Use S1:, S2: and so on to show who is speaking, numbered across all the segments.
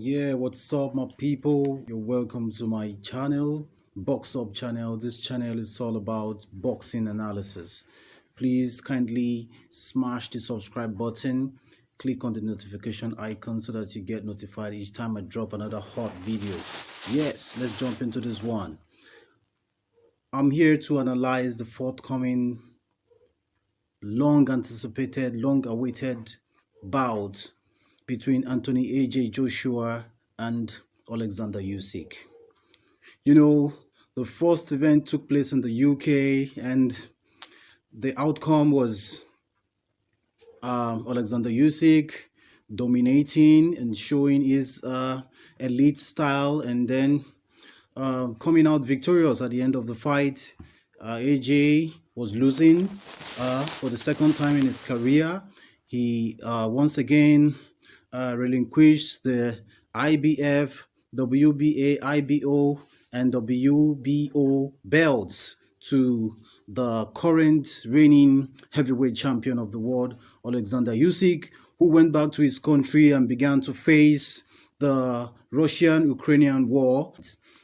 S1: Yeah, what's up, my people? You're welcome to my channel, Box Up channel. This channel is all about boxing analysis. Please kindly smash the subscribe button, click on the notification icon so that you get notified each time I drop another hot video. Yes, let's jump into this one. I'm here to analyze the forthcoming, long anticipated, long awaited bout between Anthony AJ Joshua and Oleksandr Usyk. You know, the first event took place in the UK, and the outcome was Oleksandr Usyk dominating and showing his elite style, and then coming out victorious at the end of the fight. AJ was losing for the second time in his career. He once again relinquished the IBF, WBA, IBO, and WBO belts to the current reigning heavyweight champion of the world, Oleksandr Usyk, who went back to his country and began to face the Russian-Ukrainian war.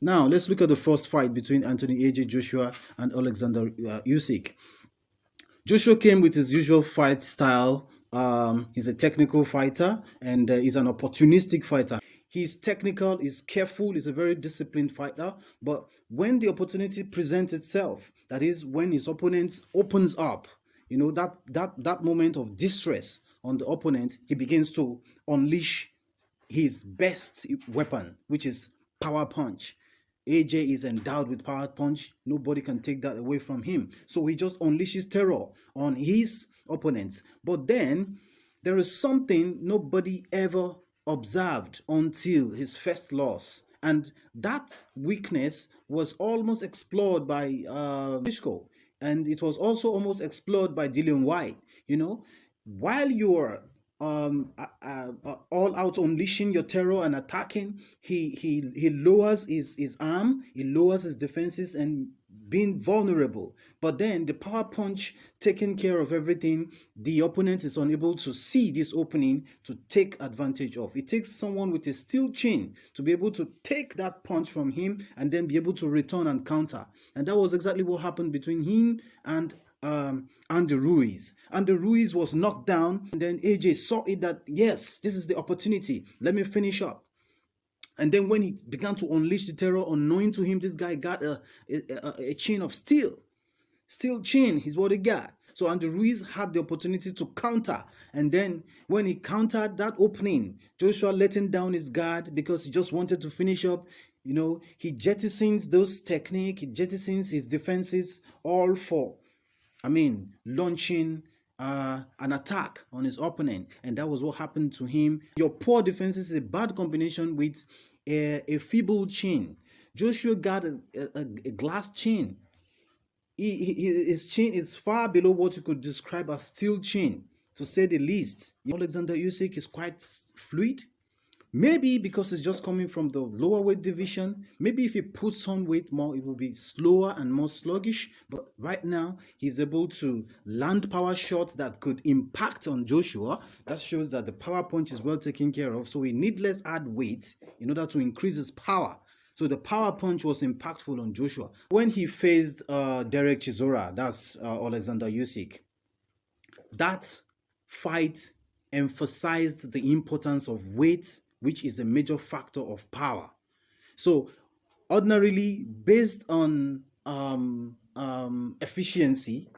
S1: Now, let's look at the first fight between Anthony AJ Joshua and Oleksandr Usyk. Joshua came with his usual fight style. He's a technical fighter, and he's an opportunistic fighter. He's technical, he's careful, he's a very disciplined fighter. But when the opportunity presents itself, that is when his opponent opens up, you know, that moment of distress on the opponent, he begins to unleash his best weapon, which is power punch. AJ is endowed with power punch. Nobody can take that away from him. So he just unleashes terror on his opponents. But then there is something nobody ever observed until his first loss. And that weakness was almost explored by Klitschko. And it was also almost explored by Dillian White. You know, while you're all out unleashing your terror and attacking, he lowers his arm, he lowers his defenses and being vulnerable. But then the power punch taking care of everything, the opponent is unable to see this opening to take advantage of. It takes someone with a steel chin to be able to take that punch from him and then be able to return and counter. And that was exactly what happened between him and Andy Ruiz. Andy Ruiz was knocked down, and then AJ saw it that, yes, this is the opportunity. Let me finish up. And then when he began to unleash the terror, unknowing to him, this guy got a chain of steel. Steel chain is what he got. So Andy Ruiz had the opportunity to counter. And then when he countered that opening, Joshua letting down his guard because he just wanted to finish up. You know, he jettisons those technique, he jettisons his defenses all for launching an attack on his opponent. And that was what happened to him. Your poor defense is a bad combination with a feeble chin. Joshua got a glass chin. His chin is far below what you could describe as steel chin, to say the least. Oleksandr Usyk is quite fluid. Maybe because it's just coming from the lower weight division. Maybe if he puts on weight more, it will be slower and more sluggish. But right now, he's able to land power shots that could impact on Joshua. That shows that the power punch is well taken care of. So he needless add weight in order to increase his power. So the power punch was impactful on Joshua. When he faced Derek Chisora, that's Oleksandr Usyk, that fight emphasized the importance of weight, which is a major factor of power. So ordinarily, based on efficiency,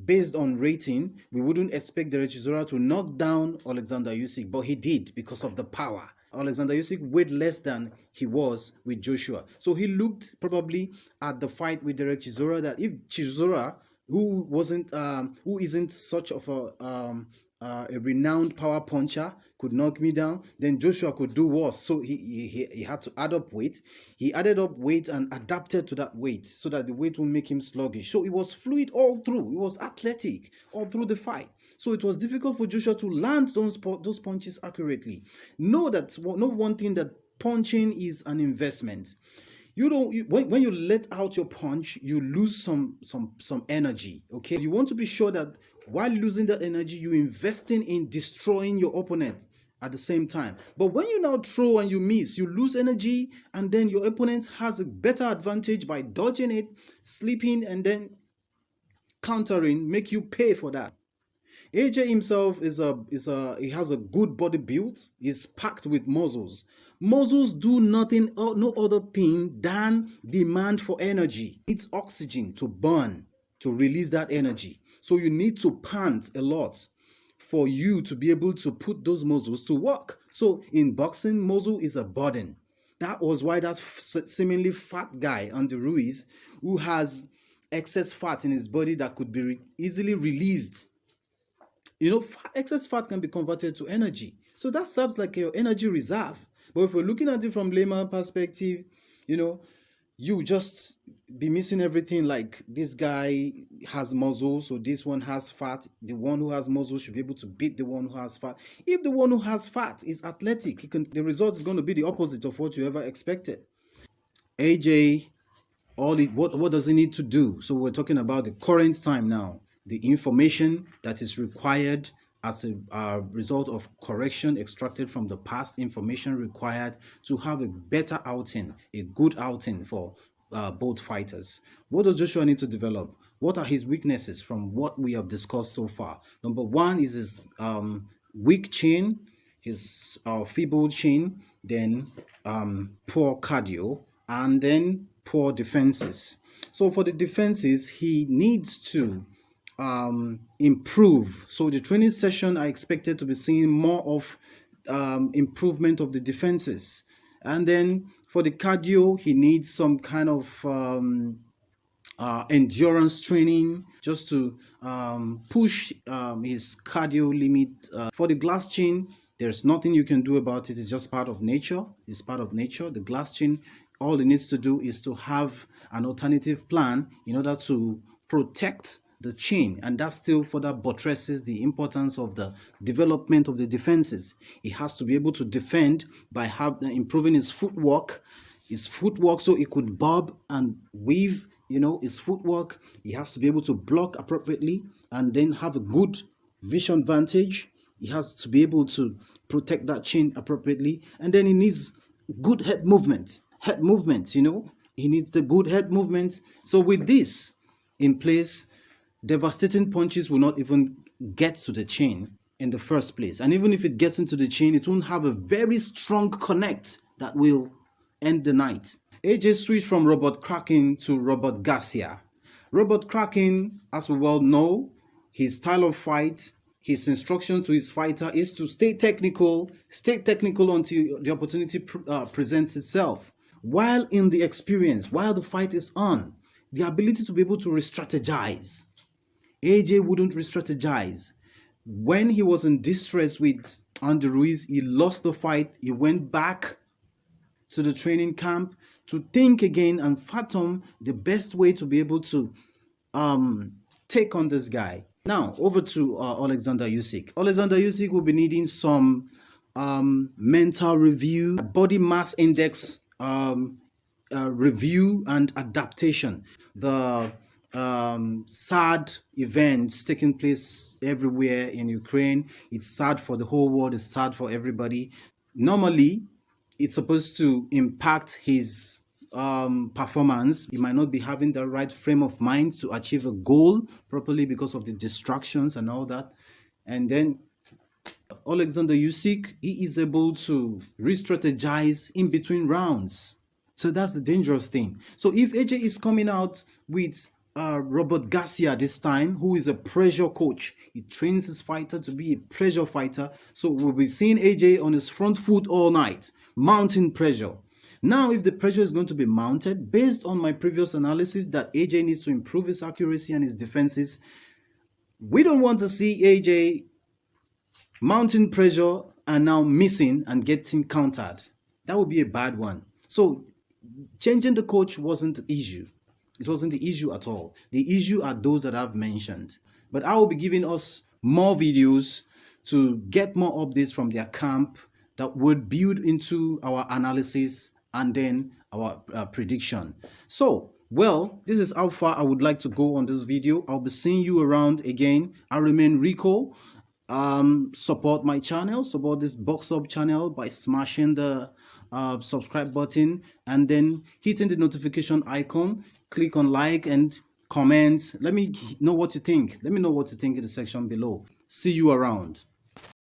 S1: based on rating, we wouldn't expect Derek Chisora to knock down Oleksandr Usyk, but he did because of the power. Oleksandr Usyk weighed less than he was with Joshua. So he looked probably at the fight with Derek Chisora that if Chisora, who isn't such of a renowned power puncher, could knock me down, then Joshua could do worse. So he had to add up weight. He added up weight and adapted to that weight so that the weight won't make him sluggish. So it was fluid all through. It was athletic all through the fight. So it was difficult for Joshua to land those punches accurately. Know one thing, that punching is an investment. When you let out your punch, you lose some energy. Okay, you want to be sure that while losing that energy, you're investing in destroying your opponent. at the same time. But when you now throw and you miss, you lose energy, and then your opponent has a better advantage by dodging it, sleeping, and then countering, make you pay for that. AJ himself he has a good body build. He's packed with muscles. Muscles do nothing or no other thing than demand for energy. It's oxygen to burn, to release that energy. So you need to pant a lot for you to be able to put those muscles to work. So in boxing, muscle is a burden. That was why that seemingly fat guy, Andy Ruiz, who has excess fat in his body that could be easily released. Excess fat can be converted to energy. So that serves like your energy reserve. But if we're looking at it from layman perspective, you know, you just be missing everything. Like, this guy has muscle, so this one has fat. The one who has muscle should be able to beat the one who has fat. If the one who has fat is athletic, the result is going to be the opposite of what you ever expected. AJ, what does he need to do? So we're talking about the current time now, the information that is required as a result of correction extracted from the past, information required to have a better outing, a good outing for both fighters. What does Joshua need to develop? What are his weaknesses from what we have discussed so far? Number one is his weak chin, his feeble chin, then poor cardio, and then poor defenses. So for the defenses, he needs to improve. So the training session, I expected to be seeing more of improvement of the defenses. And then for the cardio, he needs some kind of endurance training just to push his cardio limit. For the glass chin, there's nothing you can do about it. It's just part of nature. It's part of nature. The glass chin, all it needs to do is to have an alternative plan in order to protect the chin, and that still further buttresses the importance of the development of the defenses. He has to be able to defend by improving his footwork, so he could bob and weave. His footwork. He has to be able to block appropriately and then have a good vision vantage. He has to be able to protect that chin appropriately, and then he needs good head movement. He needs the good head movement. So with this in place, devastating punches will not even get to the chin in the first place. And even if it gets into the chin, it won't have a very strong connect that will end the night. AJ switched from Robert Kraken to Robert Garcia. Robert Kraken, as we well know, his style of fight, his instruction to his fighter is to stay technical until the opportunity presents itself. While in the experience, while the fight is on, the ability to be able to re-strategize. AJ wouldn't re-strategize. When he was in distress with Andy Ruiz, he lost the fight. He went back to the training camp to think again and fathom the best way to be able to take on this guy. Now, over to Oleksandr Usyk. Oleksandr Usyk will be needing some mental review, body mass index review, and adaptation. The sad events taking place everywhere in Ukraine. It's sad for the whole world. It's sad for everybody. Normally, it's supposed to impact his performance. He might not be having the right frame of mind to achieve a goal properly because of the distractions and all that. And then Oleksandr Usyk, he is able to re-strategize in between rounds. So that's the dangerous thing. So if AJ is coming out with Robert Garcia this time, who is a pressure coach, he trains his fighter to be a pressure fighter. So we'll be seeing AJ on his front foot all night, mounting pressure. Now, if the pressure is going to be mounted, based on my previous analysis that AJ needs to improve his accuracy and his defenses, we don't want to see AJ mounting pressure and now missing and getting countered. That would be a bad one. So changing the coach wasn't the issue. It wasn't the issue at all. The issue are those that I've mentioned. But I will be giving us more videos to get more updates from their camp that would build into our analysis and then our prediction. So, well, this is how far I would like to go on this video. I'll be seeing you around again. I remain Rico. Support my channel, support this box up channel by smashing the subscribe button and then hitting the notification icon. Click on like and comment. Let me know what you think. Let me know what you think in the section below. See you around.